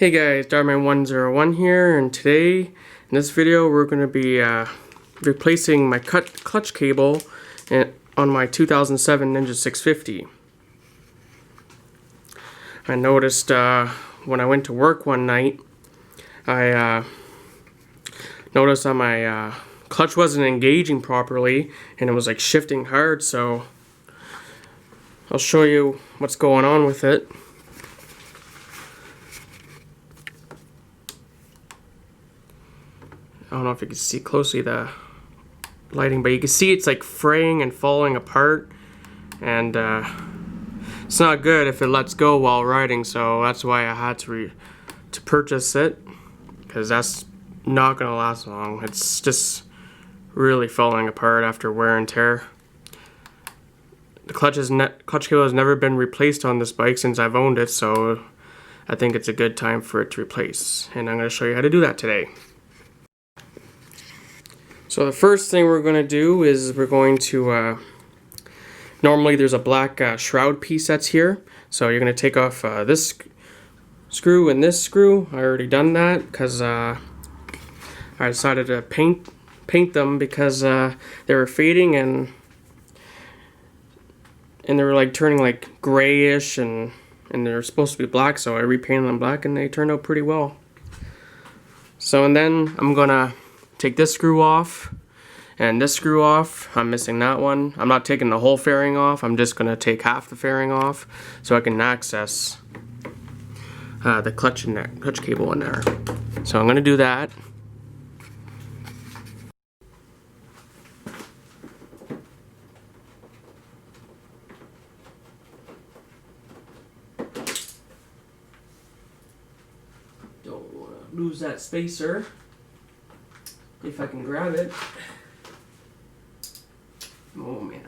Hey guys, Darman101 here, and today in this video we're going to be replacing my clutch cable on my 2007 Ninja 650. I noticed when I went to work one night, I noticed that my clutch wasn't engaging properly and it was like shifting hard, so I'll show you what's going on with it. I don't know if you can see closely the lighting, but you can see it's like fraying and falling apart, and it's not good if it lets go while riding, so that's why I had to purchase it, because that's not gonna last long. It's just really falling apart after wear and tear. The clutch cable has never been replaced on this bike since I've owned it, so I think it's a good time for it to replace, and I'm going to show you how to do that today. So the first thing we're going to do is we're going to, normally there's a black shroud piece that's here, so you're going to take off this screw and this screw. I already done that because I decided to paint them because they were fading and they were like turning like grayish, and they're supposed to be black, so I repainted them black and they turned out pretty well. So, and then I'm gonna take this screw off and this screw off. I'm missing that one. I'm not taking the whole fairing off, I'm just gonna take half the fairing off so I can access the clutch cable in there. So I'm gonna do that. Don't want to lose that spacer if I can grab it. Oh man.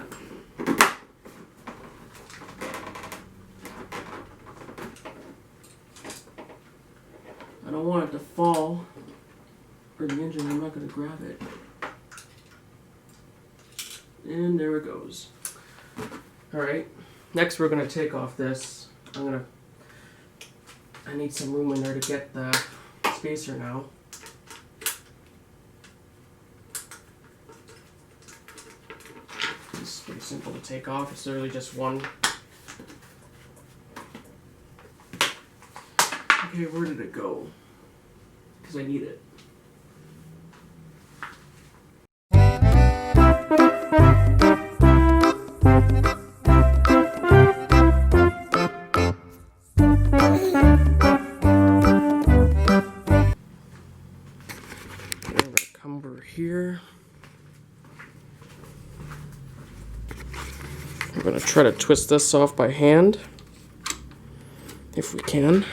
I don't want it to fall or the engine, I'm not going to grab it. And there it goes. Alright, next we're going to take off this. I need some room in there to get the spacer now. It's pretty simple to take off. It's literally just one. Okay, where did it go? Because I need it. Here. We're going to try to twist this off by hand, if we can.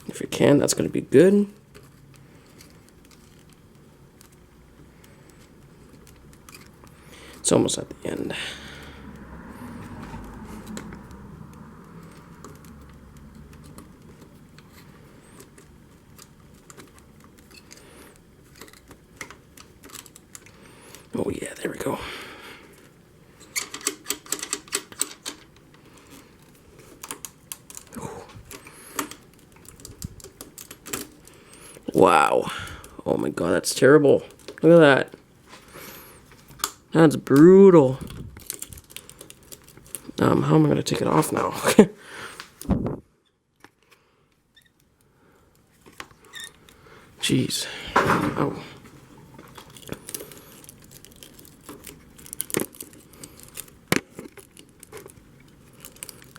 If we can, that's going to be good. It's almost at the end. Oh yeah, there we go. Wow. Oh my god, that's terrible. Look at that. That's brutal. How am I going to take it off now? Jeez. Oh.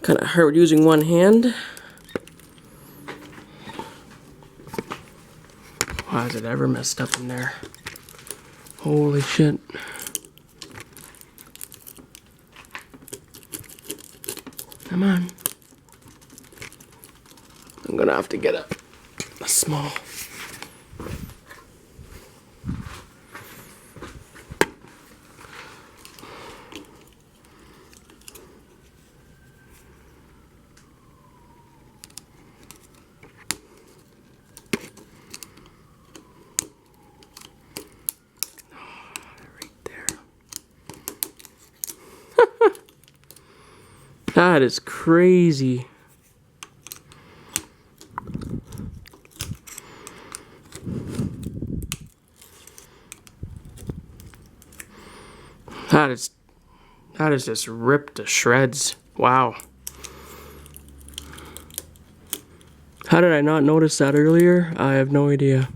Kind of hard using one hand. Why is it ever messed up in there? Holy shit. Come on. I'm gonna have to get a small. That is crazy. That is just ripped to shreds. Wow. How did I not notice that earlier? I have no idea.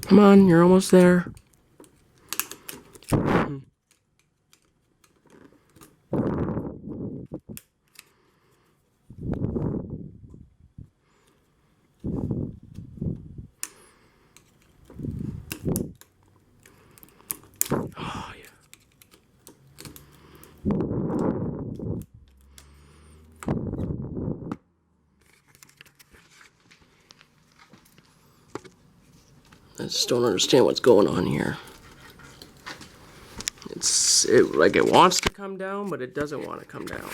Come on, you're almost there. Oh, yeah. I just don't understand what's going on here. Like it wants to come down, but it doesn't want to come down.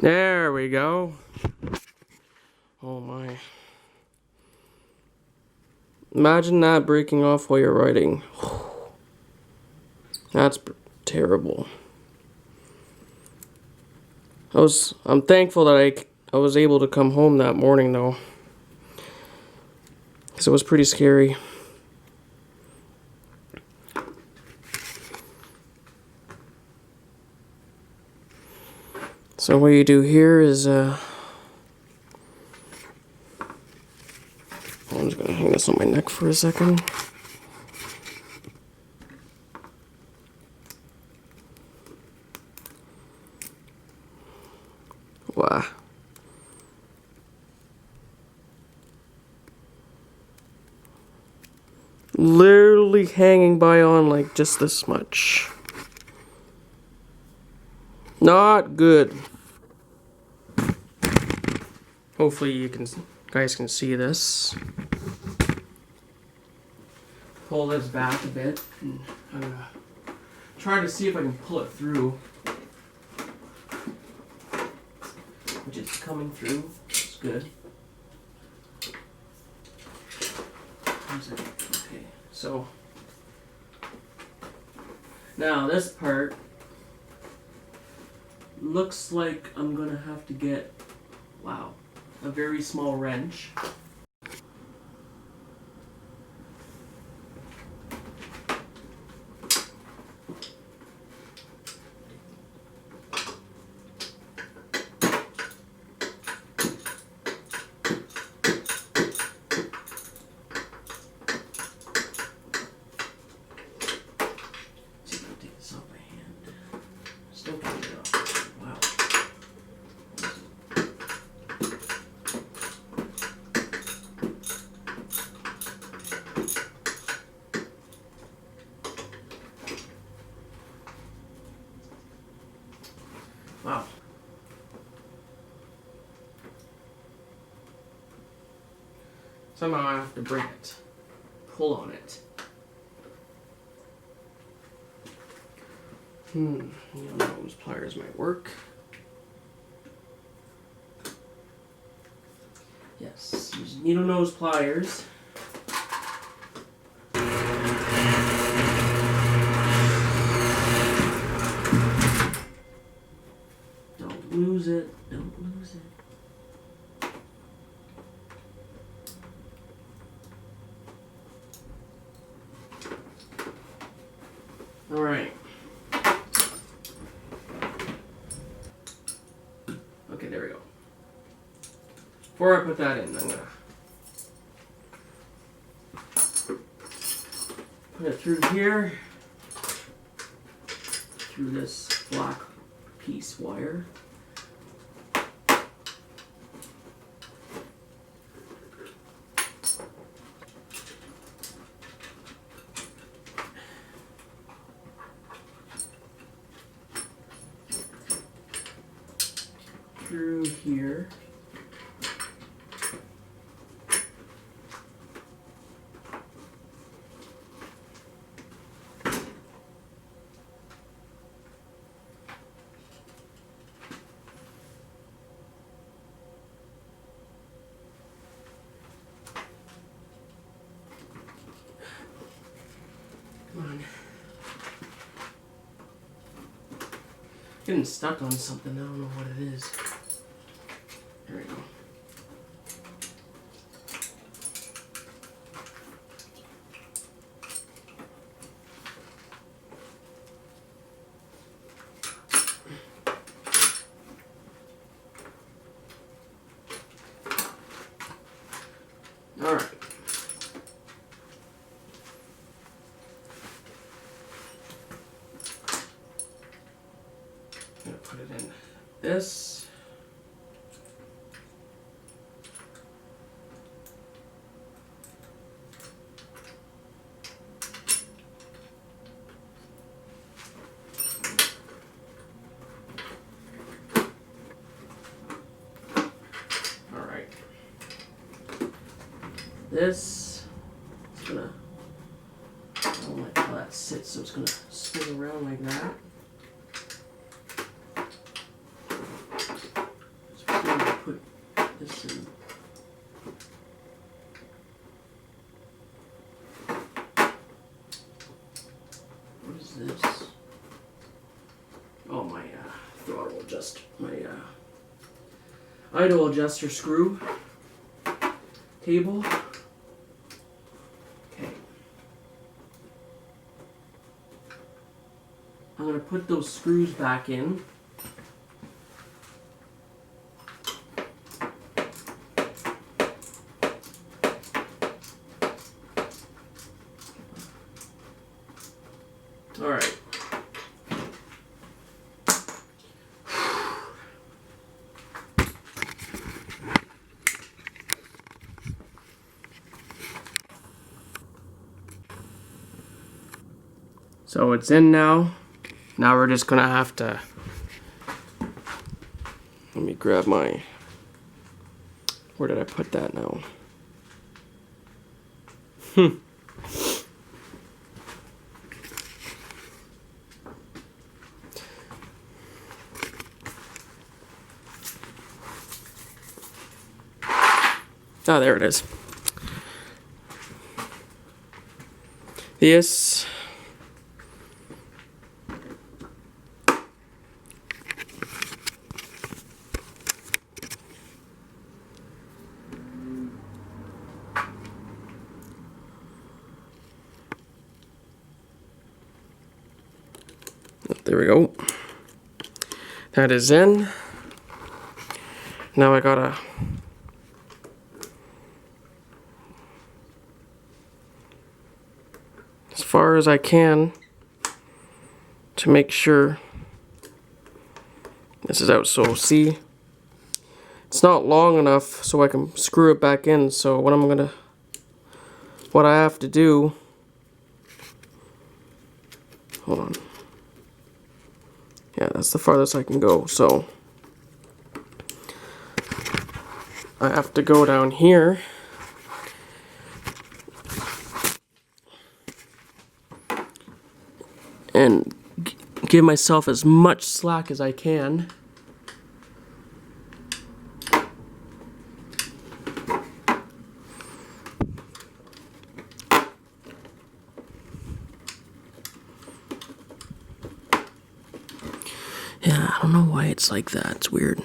There we go. Oh my. Imagine that breaking off while you're writing. That's terrible. I'm thankful that I was able to come home that morning though. Because it was pretty scary. So what you do here is I'm just gonna hang this on my neck for a second. Wow. Literally hanging by on like just this much. Not good. Hopefully you guys can see this. Pull this back a bit. And I'm gonna try to see if I can pull it through. Which is coming through. It's good. Okay, so now this part looks like I'm gonna have to get, wow, a very small wrench. Wow. Somehow I have to bring it. Pull on it. Needle nose pliers might work. Yes, use needle nose pliers. Don't lose it. Don't lose it. All right. Okay, there we go. Before I put that in, I'm gonna put it through here, through this black piece wire. Through here. Getting stuck on something, I don't know what it is. There we go. All right. I'm gonna put it in this. All right. This is gonna, I don't like how that sits, so it's gonna spin around like that. So I'm gonna put this in. What is this? Oh, my throttle adjuster, my idle adjuster screw cable. Okay. I'm going to put those screws back in. All right. So it's in now. Now we're just gonna have to, let me grab my, where did I put that now? Oh, there it is. This there we go. That is in. Now I gotta as far as I can to make sure this is out. So see, it's not long enough so I can screw it back in. So what I have to do, hold on. Yeah, that's the farthest I can go. So I have to go down here and give myself as much slack as I can. Yeah, I don't know why it's like that. It's weird.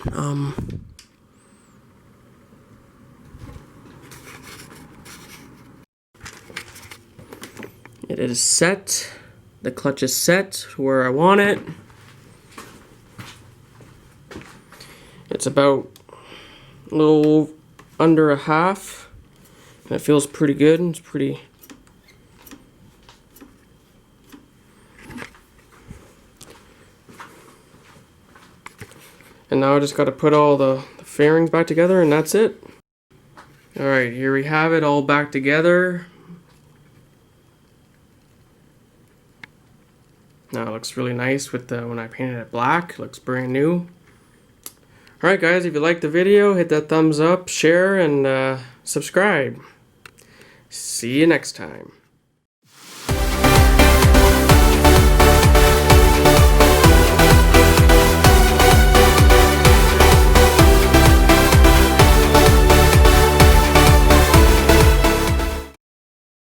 It is set. The clutch is set to where I want it. It's about a little under a half. And it feels pretty good. It's pretty. And now I just got to put all the fairings back together, and that's it. Alright, here we have it all back together. Now it looks really nice with when I painted it black. It looks brand new. Alright guys, if you liked the video, hit that thumbs up, share, and subscribe. See you next time.